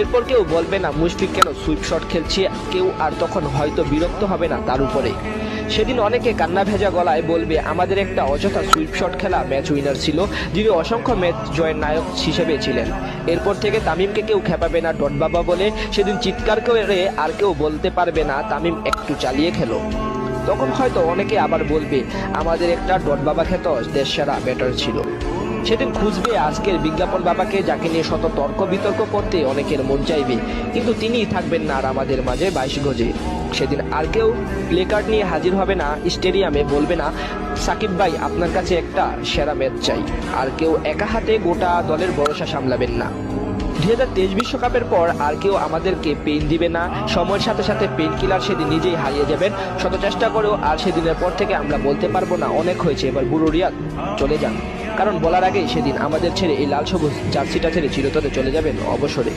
এরপর কেউ বলবে না মুশফিক কেন সুইপ শট খেলছে, কেউ আর তখন হয়তো বিরক্ত হবে না তার উপরে। সেদিন অনেকে কান্না ভেজা গলায় বলবে আমাদের একটা অযথা সুইপ শট খেলা ম্যাচ উইনার ছিল, যিনি অসংখ্য ম্যাচ জয়ের নায়ক হিসেবে ছিলেন। এরপর থেকে তামিমকে কেউ খেপাবে না ডট বাবা বলে, সেদিন চিৎকার করে আর কেউ বলতে পারবে না তামিম একটু চালিয়ে খেলো। তখন হয়তো অনেকে আবার বলবে আমাদের একটা ডট বাবা খ্যাত দেশসেরা ব্যাটার ছিল। সেদিন খুঁজবে আজকের বিজ্ঞাপন বাবাকে, যাকে নিয়ে শত তর্ক বিতর্ক করতে অনেকের মন চাইবে, কিন্তু তিনিই থাকবেন না আর আমাদের মাঝে 22 গজে। সেদিন আর কেউ প্লে কার্ড নিয়ে হাজির হবে না স্টেডিয়ামে, বলবে না সাকিব ভাই আপনার কাছে একটা সেরা ম্যাচ চাই, আর কেউ একা হাতে গোটা দলের ভরসা সামলাবেন না। 2023 বিশ্বকাপের পর আর কেউ আমাদেরকে পেইন দিবে না, সময়ের সাথে সাথে পেইন কিলার সেদিন নিজেই হারিয়ে যাবেন শত চেষ্টা করেও। আর সেদিনের পর থেকে আমরা বলতে পারবো না অনেক হয়েছে, এবার বুড়ো রিয়াদ চলে যান, কারণ বলার আগেই সেদিন আমাদের ছেড়ে এই লাল সবুজ জার্সিটা ছেড়ে চিরতরে চলে যাবেন অবসরে।